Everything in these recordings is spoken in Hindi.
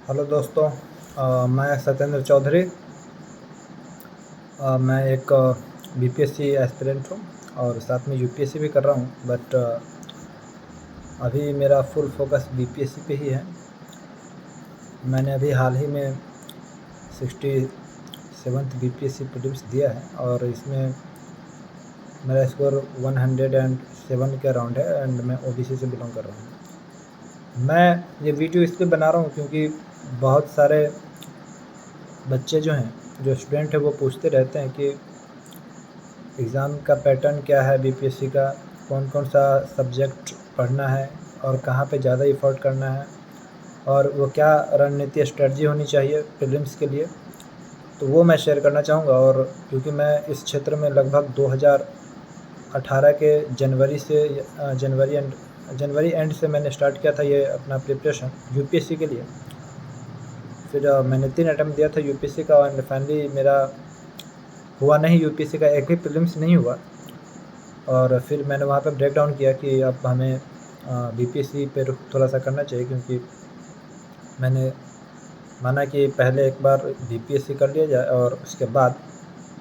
हेलो दोस्तों। मैं सत्येंद्र चौधरी। मैं एक बीपीएससी एस्पिरेंट हूँ और साथ में यूपीएससी भी कर रहा हूँ, बट अभी मेरा फुल फोकस बीपीएससी पे ही है। मैंने अभी हाल ही में 67th बीपीएससी प्रीलिम्स दिया है और इसमें मेरा स्कोर 107 के अराउंड है एंड मैं ओबीसी से बिलोंग कर रहा हूँ। मैं ये वीडियो इसलिए बना रहा हूँ क्योंकि बहुत सारे बच्चे जो हैं, जो स्टूडेंट हैं, वो पूछते रहते हैं कि एग्ज़ाम का पैटर्न क्या है बीपीएससी का, कौन कौन सा सब्जेक्ट पढ़ना है और कहाँ पे ज़्यादा एफर्ट करना है और वो क्या रणनीति स्ट्रेटजी होनी चाहिए प्रीलिम्स के लिए। तो वो मैं शेयर करना चाहूँगा। और क्योंकि मैं इस क्षेत्र में लगभग 2018 के जनवरी एंड से मैंने स्टार्ट किया था ये अपना प्रिपरेशन यूपीएससी के लिए। फिर मैंने 3 अटेम्प्ट दिया था यूपीएससी का एंड फाइनली मेरा हुआ नहीं, यूपीएससी का एक भी प्रीलिम्स नहीं हुआ। और फिर मैंने वहाँ पे ब्रेक डाउन किया कि अब हमें बीपीएससी पे थोड़ा सा करना चाहिए, क्योंकि मैंने माना कि पहले एक बार बीपीएससी कर लिया जाए और उसके बाद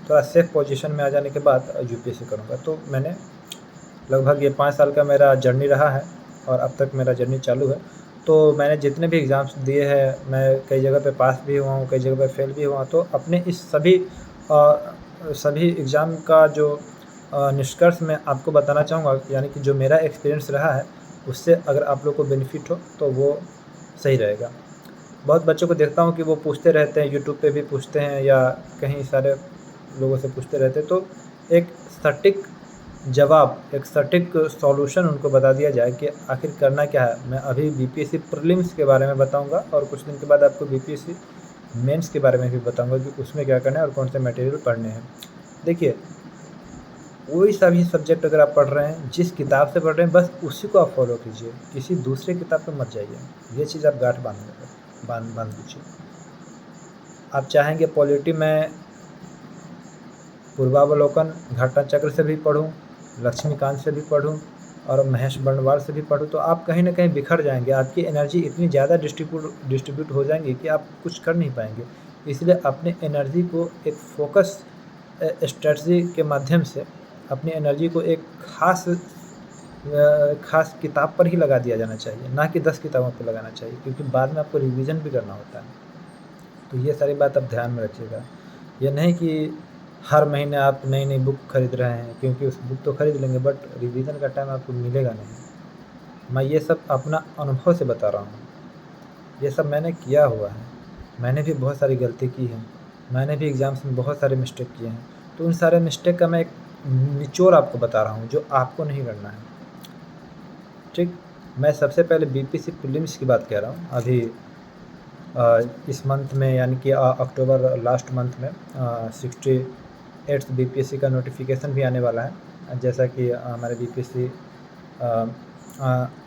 थोड़ा सेफ पोजीशन में आ जाने के बाद यूपीएससी करूँगा। तो मैंने लगभग ये 5 साल का मेरा जर्नी रहा है और अब तक मेरा जर्नी चालू है। तो मैंने जितने भी एग्ज़ाम्स दिए हैं, मैं कई जगह पे पास भी हुआ हूँ, कई जगह पे फेल भी हुआ हूँ। तो अपने इस सभी एग्ज़ाम का जो निष्कर्ष मैं आपको बताना चाहूँगा, यानी कि जो मेरा एक्सपीरियंस रहा है, उससे अगर आप लोग को बेनिफिट हो तो वो सही रहेगा। बहुत बच्चों को देखता हूँ कि वो पूछते रहते हैं, यूट्यूब पे भी पूछते हैं या कहीं सारे लोगों से पूछते रहते हैं। तो एक सटीक जवाब, एक सटीक सॉल्यूशन उनको बता दिया जाए कि आखिर करना क्या है। मैं अभी बीपीएससी प्रीलिम्स के बारे में बताऊंगा और कुछ दिन के बाद आपको बीपीएससी मेंस के बारे में भी बताऊंगा कि उसमें क्या करना है और कौन से मटेरियल पढ़ने हैं। देखिए, कोई सा भी सब्जेक्ट अगर आप पढ़ रहे हैं, जिस किताब से पढ़ रहे हैं, बस उसी को आप फॉलो कीजिए, किसी दूसरे किताब पे मत जाइए। ये चीज़ आप गांठ बांध लीजिए। आप चाहेंगे पॉलिटी में पूर्वावलोकन घटनाचक्र से भी पढ़ूं, लक्ष्मीकांत से भी पढ़ूं और महेश बर्णवाल से भी पढ़ूं, तो आप कहीं ना कहीं बिखर जाएंगे। आपकी एनर्जी इतनी ज़्यादा डिस्ट्रीब्यूट हो जाएंगी कि आप कुछ कर नहीं पाएंगे। इसलिए अपने एनर्जी को एक फोकस स्ट्रेटजी के माध्यम से अपनी एनर्जी को एक खास किताब पर ही लगा दिया जाना चाहिए, ना कि 10 किताबों पर लगाना चाहिए, क्योंकि बाद में आपको रिवीजन भी करना होता है। तो ये सारी बात आप ध्यान में रखिएगा। ये नहीं कि हर महीने आप नई नई बुक खरीद रहे हैं, क्योंकि उस बुक तो खरीद लेंगे बट रिवीजन का टाइम आपको मिलेगा नहीं। मैं ये सब अपना अनुभव से बता रहा हूँ, ये सब मैंने किया हुआ है। मैंने भी बहुत सारी गलती की है, मैंने भी एग्ज़ाम्स में बहुत सारे मिस्टेक किए हैं। तो उन सारे मिस्टेक का मैं एक निचोड़ आपको बता रहा हूँ जो आपको नहीं करना है। ठीक, मैं सबसे पहले बीपीएससी प्रीलिम्स की बात कह रहा हूँ। अभी इस मंथ में, यानी कि अक्टूबर लास्ट मंथ में 68th बीपीएससी का नोटिफिकेशन भी आने वाला है, जैसा कि हमारे बीपीएससी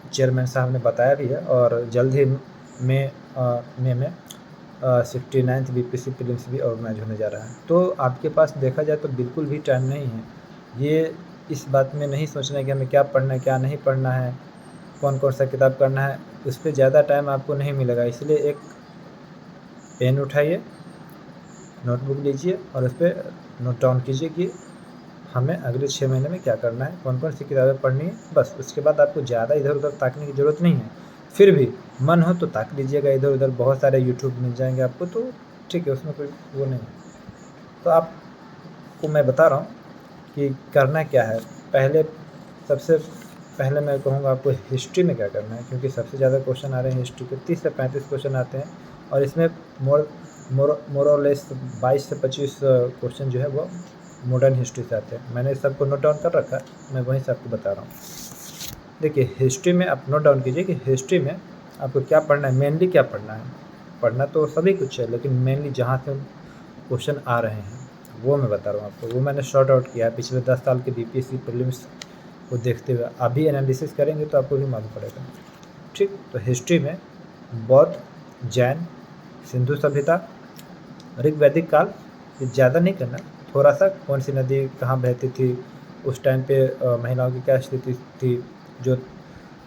चेयरमैन साहब ने बताया भी है। और जल्द ही मई में 69th बीपीएससी प्रीलिम्स भी ऑर्गेनाइज होने जा रहा है। तो आपके पास देखा जाए तो बिल्कुल भी टाइम नहीं है। ये इस बात में नहीं सोचना है कि हमें क्या पढ़ना है, क्या नहीं पढ़ना है, कौन कौन सा किताब करना है, उस पर ज़्यादा टाइम आपको नहीं मिलेगा। इसलिए एक पेन उठाइए, नोटबुक लीजिए और उस पर नोट डाउन कीजिए कि हमें अगले 6 महीने में क्या करना है, कौन कौन सी किताबें पढ़नी है। बस उसके बाद आपको ज़्यादा इधर उधर ताकने की ज़रूरत नहीं है। फिर भी मन हो तो ताक लीजिएगा इधर उधर, बहुत सारे यूट्यूब मिल जाएंगे आपको, तो ठीक है, उसमें कोई वो नहीं है। तो आपको मैं बता रहा हूँ कि करना क्या है। सबसे पहले मैं कहूँगा आपको हिस्ट्री में क्या करना है, क्योंकि सबसे ज़्यादा क्वेश्चन आ रहे हैं हिस्ट्री के। 30 से 35 क्वेश्चन आते हैं और इसमें मोर और लेस 22 से 25 क्वेश्चन जो है वो मॉडर्न हिस्ट्री से आते हैं। मैंने सबको नोट डाउन कर रखा है, मैं वहीं से आपको बता रहा हूँ। देखिए, हिस्ट्री में आप नोट डाउन कीजिए कि हिस्ट्री में आपको क्या पढ़ना है, मेनली क्या पढ़ना है। पढ़ना तो सभी कुछ है, लेकिन मेनली जहाँ से क्वेश्चन आ रहे हैं वो मैं बता रहा हूँ आपको। वो मैंने शॉर्ट आउट किया है पिछले 10 साल के बीपीएससी प्रीलिम्स को देखते हुए। अभी एनालिसिस करेंगे तो आपको भी मालूम पड़ेगा। ठीक, तो हिस्ट्री में बौद्ध, जैन, सिंधु सभ्यता, ऋग वैदिक काल, ये ज़्यादा नहीं करना, थोड़ा सा कौन सी नदी कहाँ बहती थी, उस टाइम पे महिलाओं की क्या स्थिति थी, जो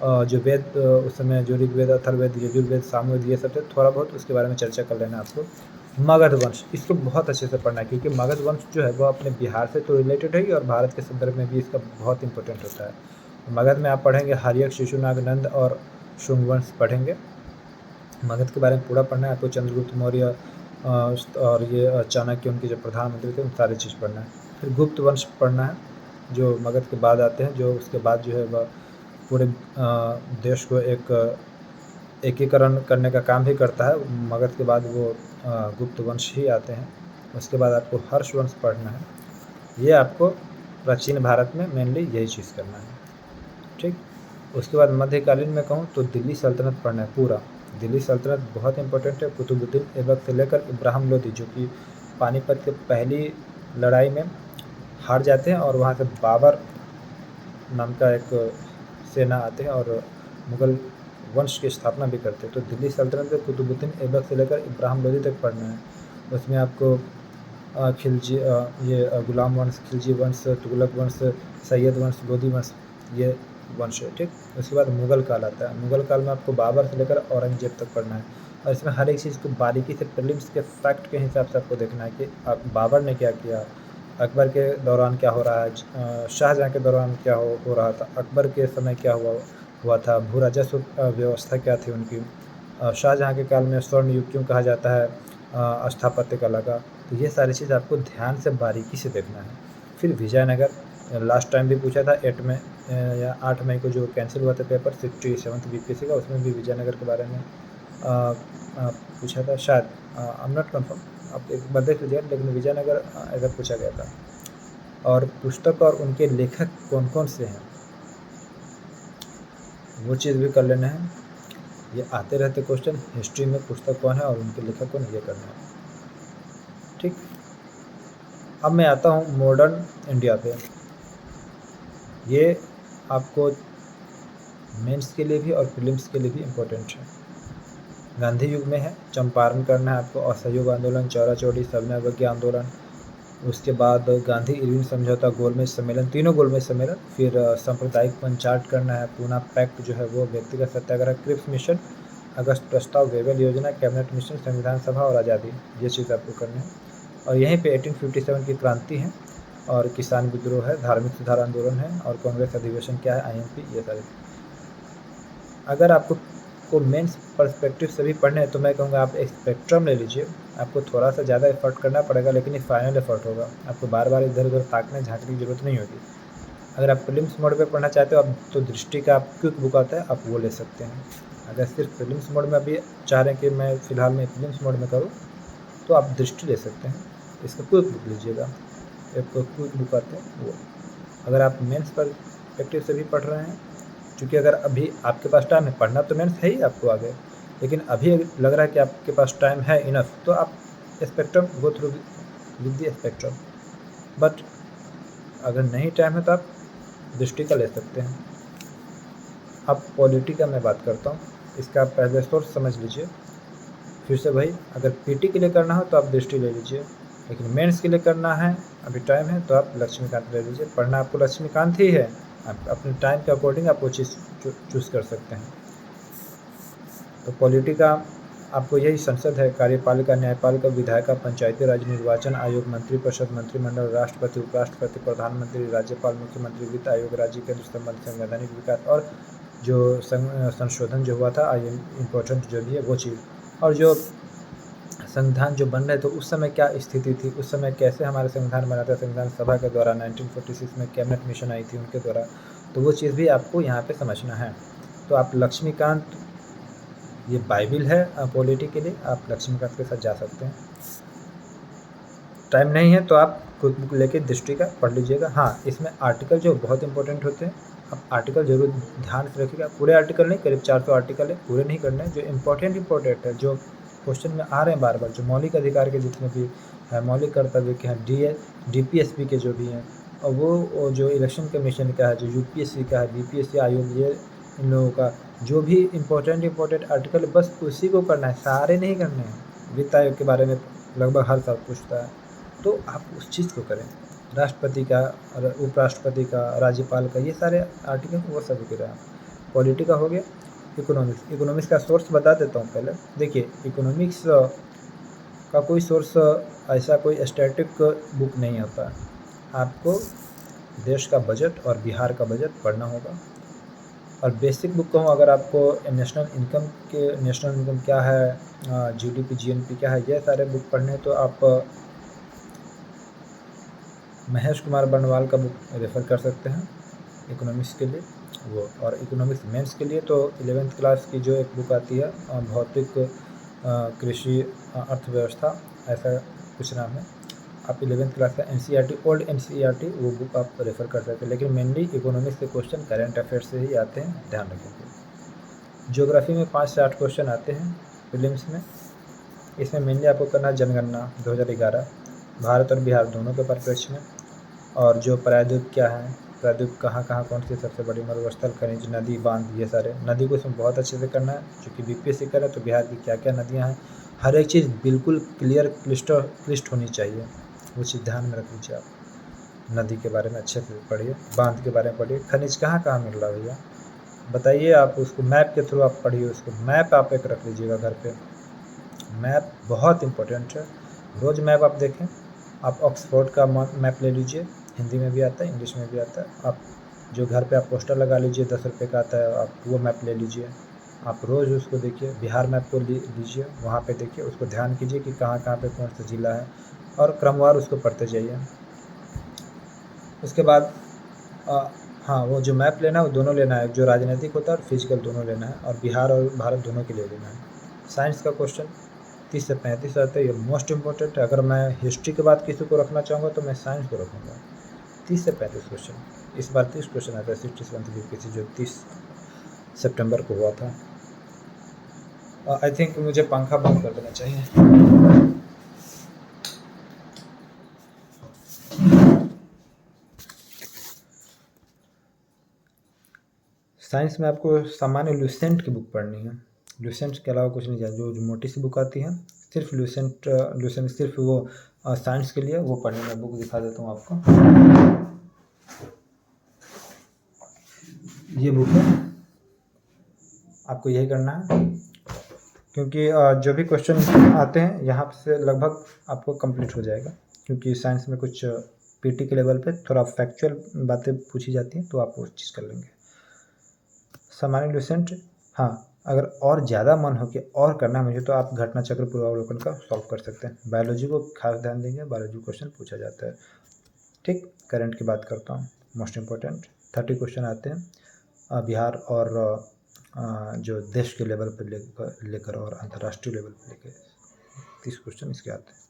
जो वेद उस समय जो ऋग्वेद, अथर्ववेद, यजुर्वेद, सामवेद, ये सब थे, थोड़ा बहुत उसके बारे में चर्चा कर लेना आपको। मगध वंश, इसको बहुत अच्छे से पढ़ना है क्योंकि मगध वंश जो है वो अपने बिहार से तो रिलेटेड है ही और भारत के संदर्भ में भी इसका बहुत इंपॉर्टेंट होता है। मगध में आप पढ़ेंगे हर्यक, शिशुनाग, नंद और शुंग वंश पढ़ेंगे। मगध के बारे में पूरा पढ़ना है आपको। चंद्रगुप्त मौर्य और ये चाणक्य, उनके जो प्रधानमंत्री थे, उन सारी चीज़ पढ़ना है। फिर गुप्त वंश पढ़ना है जो मगध के बाद आते हैं, जो उसके बाद जो है वह पूरे देश को एक एकीकरण करने का काम भी करता है। मगध के बाद वो गुप्त वंश ही आते हैं। उसके बाद आपको हर्ष वंश पढ़ना है। ये आपको प्राचीन भारत में मेनली यही चीज़ करना है, ठीक। उसके बाद मध्यकालीन में कहूँ तो दिल्ली सल्तनत पढ़ना है पूरा। दिल्ली सल्तनत बहुत इंपॉर्टेंट है। कुतुबुद्दीन ऐबक से लेकर इब्राहिम लोदी, जो कि पानीपत के पहली लड़ाई में हार जाते हैं और वहाँ से बाबर नाम का एक सेना आते हैं और मुग़ल वंश की स्थापना भी करते हैं। तो दिल्ली सल्तनत में कुतुबुद्दीन ऐबक से लेकर इब्राहिम लोदी तक पढ़ना है। उसमें आपको खिलजी, ये गुलाम वंश, खिलजी वंश, तुगलक वंश, सैयद वंश, लोदी वंश, ये वंश है, ठीक। उसके बाद मुग़ल काल आता है। मुग़ल काल में आपको बाबर से लेकर औरंगजेब तक पढ़ना है और इसमें हर एक चीज़ को बारीकी से प्रीलिम्स के फैक्ट के हिसाब से आपको देखना है कि बाबर ने क्या किया, अकबर के दौरान क्या हो रहा है, शाहजहाँ के दौरान क्या हो रहा था, अकबर के समय क्या हुआ था, भू राजस्व व्यवस्था क्या थी उनकी, शाहजहाँ के काल में स्वर्ण युग क्यों कहा जाता है, स्थापत्य कला का। तो ये सारी चीज़ आपको ध्यान से बारीकी से देखना है। फिर विजयनगर, लास्ट टाइम भी पूछा था 8 में या 8 मई को जो कैंसिल हुआ था पेपर 67th बीपीएससी का, उसमें भी विजयनगर के बारे में पूछा था शायद, आई एम नॉट कन्फर्म, आप एक बार देख लीजिए, लेकिन विजयनगर ऐसा पूछा गया था। और पुस्तक और उनके लेखक कौन कौन से हैं वो चीज़ भी कर लेना है। ये आते रहते क्वेश्चन, हिस्ट्री में पुस्तक कौन है और उनके लेखक कौन, ये करना है, ठीक। अब मैं आता हूँ मॉडर्न इंडिया पे। ये आपको मेंस के लिए भी और प्रीलिम्स के लिए भी इम्पोर्टेंट है। गांधी युग में है, चंपारण करना है आपको, असहयोग आंदोलन, चौरा चौरी, सविनय अवज्ञा आंदोलन। उसके बाद गांधी इरविन समझौता, गोलमेज सम्मेलन, तीनों गोलमेज सम्मेलन। फिर सांप्रदायिक पंचायत करना है, पूना पैक्ट जो है वो, व्यक्तिगत सत्याग्रह, क्रिप्स मिशन, अगस्त प्रस्ताव, वेवेल योजना, कैबिनेट मिशन, संविधान सभा और आज़ादी, ये चीज़ आपको करनी है। और यहीं पे 1857 की क्रांति है और किसान विद्रोह है, धार्मिक सुधार आंदोलन है और कांग्रेस अधिवेशन क्या है, IMP, ये सारे। अगर आपको मेंस पर्सपेक्टिव से भी पढ़ने हैं तो मैं कहूँगा आप एक स्पेक्ट्रम ले लीजिए। आपको थोड़ा सा ज़्यादा एफर्ट करना पड़ेगा, लेकिन ये फाइनल एफर्ट होगा। आपको बार बार इधर उधर ताकने झाँकने की ज़रूरत नहीं होगी। अगर आप प्रीलिम्स मोड पे पढ़ना चाहते हो, अब तो दृष्टि का आप क्विक बुक आता है, आप वो ले सकते हैं। अगर सिर्फ प्रीलिम्स मोड में अभी चाह रहे हैं कि मैं फ़िलहाल में प्रीलिम्स मोड में करूँ, तो आप दृष्टि ले सकते हैं। इसका क्विक बुक लीजिएगा, एक क्विक बुक आते हैं वो। अगर आप मेंस पर्सपेक्टिव से भी पढ़ रहे हैं, क्योंकि अगर अभी आपके पास टाइम है, पढ़ना तो मेंस है ही आपको आगे, लेकिन अभी लग रहा है कि आपके पास टाइम है इनफ, तो आप spectrum go through with the spectrum. But अगर नहीं टाइम है तो आप दृष्टि का ले सकते हैं। अब पॉलिटी का मैं बात करता हूँ, इसका आप पहले सोर्स समझ लीजिए। फिर से भाई, अगर पीटी के लिए करना हो तो आप दृष्टि ले लीजिए, लेकिन मेंस के लिए करना है, अभी टाइम है, तो आप लक्ष्मीकांत ले लीजिए। पढ़ना आपको लक्ष्मीकांत ही है, आप अपने टाइम के अकॉर्डिंग आप वो चीज़ चूज़ कर सकते हैं। तो पॉलिटी का आपको यही संसद है, कार्यपालिका, न्यायपालिका, विधायिका, पंचायती राज, निर्वाचन आयोग, मंत्रिपरिषद, मंत्रिमंडल, राष्ट्रपति, उपराष्ट्रपति, प्रधानमंत्री, राज्यपाल, मुख्यमंत्री, वित्त आयोग, राज्य केंद्र संबंध, संवैधानिक विकास और जो संशोधन जो हुआ था, इम्पोर्टेंट जो भी है वो चीज़। और जो संविधान जो बन रहे थे उस समय क्या स्थिति थी, उस समय कैसे हमारा संविधान बना था, संविधान सभा के द्वारा 1946 में कैबिनेट मिशन आई थी उनके द्वारा, तो वो चीज़ भी आपको यहाँ पे समझना है। तो आप लक्ष्मीकांत, ये बाइबिल है पॉलिटी के लिए, आप लक्ष्मीकांत के साथ जा सकते हैं। टाइम नहीं है तो आप कुछ बुक लेके दृष्टि का पढ़ लीजिएगा। हाँ, इसमें आर्टिकल जो बहुत इंपॉर्टेंट होते हैं, आप आर्टिकल जरूर ध्यान से रखिएगा। पूरे आर्टिकल नहीं, करीब 400 आर्टिकल है, पूरे नहीं करने हैं। जो इम्पोर्टेंट है, जो क्वेश्चन में आ रहे हैं बार बार, जो मौलिक अधिकार के जितने भी है, मौलिक कर्तव्य के हैं, DPSP के जो भी हैं, और वो जो इलेक्शन कमीशन का है, जो UPSC का है, BPSC आयोग, ये इन लोगों का जो भी इम्पोर्टेंट आर्टिकल, बस उसी को करना है, सारे नहीं करने हैं। वित्त आयोग के बारे में लगभग हर साल पूछता है, तो आप उस चीज़ को करें। राष्ट्रपति का, उपराष्ट्रपति का, राज्यपाल का, ये सारे आर्टिकल वो सब करें। पॉलिटी का हो गया। इकोनॉमिक्स का सोर्स बता देता हूँ पहले। देखिए, इकोनॉमिक्स का कोई सोर्स ऐसा कोई स्टैटिक बुक नहीं होता है। आपको देश का बजट और बिहार का बजट पढ़ना होगा। और बेसिक बुक कहूँ अगर आपको नेशनल इनकम क्या है, जीडीपी जीएनपी क्या है, ये सारे बुक पढ़ने हैं तो आप महेश कुमार बर्णवाल का बुक रेफ़र कर सकते हैं इकोनॉमिक्स के लिए वो। और इकोनॉमिक्स मेंस के लिए तो 11th क्लास की जो एक बुक आती है भौतिक कृषि अर्थव्यवस्था, ऐसा कुछ नाम है। आप 11th क्लास का एनसीईआरटी ओल्ड एनसीईआरटी वो बुक आप रेफ़र कर सकते हैं। लेकिन मेनली इकोनॉमिक्स के क्वेश्चन करंट अफेयर्स से ही आते हैं, ध्यान रखेंगे। ज्योग्राफी में 5 से 8 क्वेश्चन आते हैं प्रीलिम्स में। इसमें मेनली आपको करना है जनगणना 2011, भारत और बिहार दोनों के परिप्रेक्ष्य में। और जो प्रायद्वीप क्या है, प्रायद्वीप कहाँ कहाँ कौन सी सबसे बड़ी मरुस्थल, खनिज, नदी, बांध, ये सारे नदी को इसमें बहुत अच्छे से करना है। चूँकि बीपीएससी कर है तो बिहार की क्या क्या नदियाँ हैं, हर एक चीज़ बिल्कुल क्लियर क्लिस्ट होनी चाहिए, वो चीज़ ध्यान में रख लीजिए आप। नदी के बारे में अच्छे से पढ़िए, बांध के बारे में पढ़िए, खनिज कहाँ कहाँ मिल रहा है भैया बताइए। आप उसको मैप के थ्रू आप पढ़िए, उसको मैप आप एक रख लीजिएगा घर पे। मैप बहुत इम्पोर्टेंट है, रोज़ मैप आप देखें। आप ऑक्सफोर्ड का मैप ले लीजिए, हिंदी में भी आता है, इंग्लिश में भी आता है। आप जो घर पे आप पोस्टर लगा लीजिए, 10 रुपये का आता है, आप वो मैप ले लीजिए। आप रोज़ उसको देखिए, बिहार मैप को लीजिए, वहाँ पे देखिए, उसको ध्यान कीजिए कि कहाँ कहाँ पे कौन सा ज़िला है, और क्रमवार उसको पढ़ते जाइए। उसके बाद हाँ, वो जो मैप लेना है वो दोनों लेना है, जो राजनीतिक होता है और फिजिकल दोनों लेना है, और बिहार और भारत दोनों के लिए लेना है। साइंस का क्वेश्चन 30 से 35 आते हैं, ये मोस्ट इम्पोर्टेंट है। अगर मैं हिस्ट्री के बाद किसी को रखना चाहूँगा तो मैं साइंस को रखूँगा। 30 से 35 क्वेश्चन, इस बार 30 क्वेश्चन आता है 67 यूपीएससी जो 30 सितंबर को हुआ था। आई थिंक मुझे पंखा बंद कर देना चाहिए। साइंस में आपको सामान्य लुसेंट की बुक पढ़नी है। लुसेंट के अलावा कुछ नहीं चाहिए। जो मोटी सी बुक आती है सिर्फ लुसेंट सिर्फ वो साइंस के लिए वो पढ़नी है। बुक दिखा देता हूँ आपको, ये बुक है, आपको यही करना है। क्योंकि जो भी क्वेश्चन आते हैं यहाँ से लगभग आपको कंप्लीट हो जाएगा। क्योंकि साइंस में कुछ पीटी के लेवल पे थोड़ा फैक्चुअल बातें पूछी जाती हैं तो आप वो चीज़ कर लेंगे। सामान्य लुसेंट, हाँ, अगर और ज़्यादा मन हो कि और करना है मुझे तो आप घटना चक्र पूर्वावलोकन का सॉल्व कर सकते हैं। बायोलॉजी को खास ध्यान देंगे, बायोलॉजी क्वेश्चन पूछा जाता है। ठीक, करंट की बात करता हूँ, मोस्ट इम्पोर्टेंट 30 क्वेश्चन आते हैं बिहार और जो देश के लेवल पर लेकर और अंतर्राष्ट्रीय लेवल पर लेकर 30 क्वेश्चन इसके आते हैं।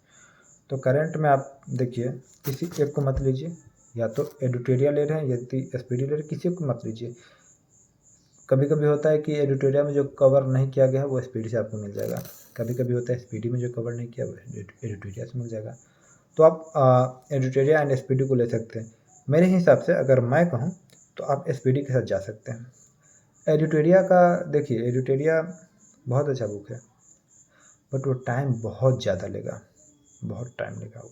तो करंट में आप देखिए, किसी एक को मत लीजिए, या तो एडिटोरियल ले रहे हैं यदि एसपीडी ले रहे हैं, किसी को मत लीजिए। कभी कभी होता है कि एडिटोरियल में जो कवर नहीं किया गया है वो एसपीडी से आपको मिल जाएगा। कभी कभी होता है एसपीडी में जो कवर नहीं किया वो एडिटोरियल से मिल जाएगा। तो आप एडिटोरियल एंड एसपीडी को ले सकते हैं। मेरे हिसाब से अगर मैं कहूँ तो आप एसपीडी के साथ जा सकते हैं। एडिटोरियल का देखिए, एडिटोरियल बहुत अच्छा बुक है, बट वो टाइम बहुत ज़्यादा लेगा, बहुत टाइम लेगा। वो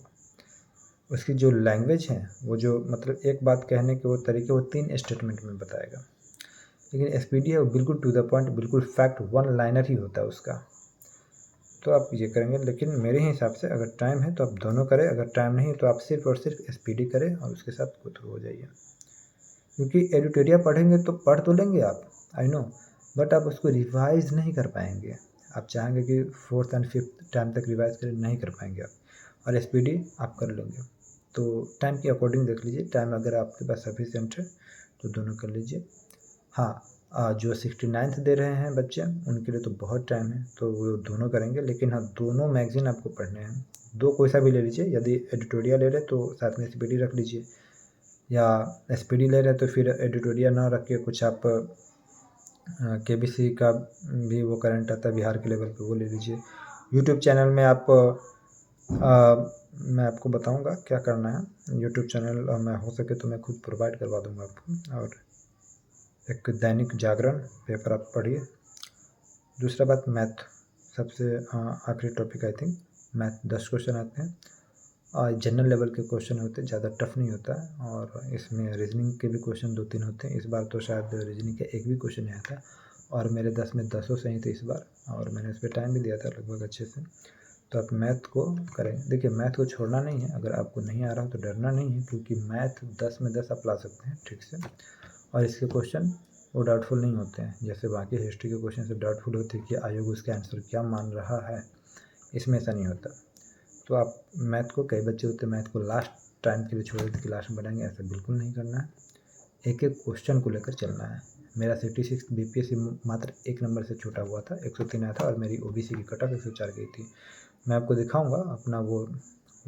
उसकी जो लैंग्वेज है, वो जो मतलब एक बात कहने के वो तरीके, वो 3 स्टेटमेंट में बताएगा। लेकिन एसपीडी है वो बिल्कुल टू द पॉइंट, बिल्कुल फैक्ट, वन लाइनर ही होता है उसका। तो आप ये करेंगे। लेकिन मेरे हिसाब से अगर टाइम है तो आप दोनों करें, अगर टाइम नहीं है तो आप सिर्फ और सिर्फ एसपीडी करें और उसके साथ गो थ्रू हो जाइए। क्योंकि एडिटोरियल पढ़ेंगे तो पढ़ तो लेंगे आप, आई नो, बट आप उसको रिवाइज़ नहीं कर पाएंगे। आप चाहेंगे कि 4th एंड 5th टाइम तक रिवाइज़ करें, नहीं कर पाएंगे आप। और एसपीडी आप कर लेंगे। तो टाइम के अकॉर्डिंग देख लीजिए, टाइम अगर आपके पास सफिशिएंट है तो दोनों कर लीजिए। हाँ, जो 69th दे रहे हैं बच्चे उनके लिए तो बहुत टाइम है, तो वो दोनों करेंगे। लेकिन हाँ, दोनों मैगज़ीन आपको पढ़ने हैं, दो कोई सा भी ले लीजिए। यदि एडिटोरियल ले रहे तो साथ में एसपीडी रख लीजिए, या एसपीडी ले रहे तो फिर एडिटोरियल ना रख के कुछ आप केबीसी का भी वो करंट आता है बिहार के लेवल पे, वो ले लीजिए। यूट्यूब चैनल में आप मैं आपको बताऊंगा क्या करना है। यूट्यूब चैनल मैं हो सके तो मैं खुद प्रोवाइड करवा दूंगा आपको। और एक दैनिक जागरण पेपर आप पढ़िए। दूसरा बात, मैथ सबसे आखिरी topic, I think math 10 question आते हैं। जनरल लेवल के क्वेश्चन होते हैं, ज़्यादा टफ नहीं होता है। और इसमें रीजनिंग के भी क्वेश्चन 2-3 होते हैं। इस बार तो शायद रीजनिंग का एक भी क्वेश्चन नहीं आया था और मेरे 10 में 10 सही थे इस बार, और मैंने इस पे टाइम भी दिया था लगभग अच्छे से। तो आप मैथ को करें। देखिए, मैथ को छोड़ना नहीं है, अगर आपको नहीं आ रहा हो तो डरना नहीं है, क्योंकि मैथ 10 में 10 आप ला सकते हैं ठीक से। और इसके क्वेश्चन वो डाउटफुल नहीं होते हैं, जैसे बाकी हिस्ट्री के क्वेश्चन से डाउटफुल होते हैं कि आयोग उसका आंसर क्या मान रहा है, इसमें ऐसा नहीं होता। तो आप मैथ को, कई बच्चे होते हैं मैथ को लास्ट टाइम के लिए छोड़ देते कि लास्ट में बनाएंगे, ऐसा बिल्कुल नहीं करना है। एक एक क्वेश्चन को लेकर चलना है। मेरा 66 बीपीएससी मात्र 1 नंबर से छूटा हुआ था, 103 आया था और मेरी ओबीसी की कट ऑफ 104 गई थी। मैं आपको दिखाऊंगा अपना वो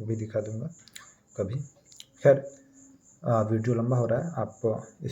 भी दिखा दूंगा कभी। खैर वीडियो लंबा हो रहा है, आप इस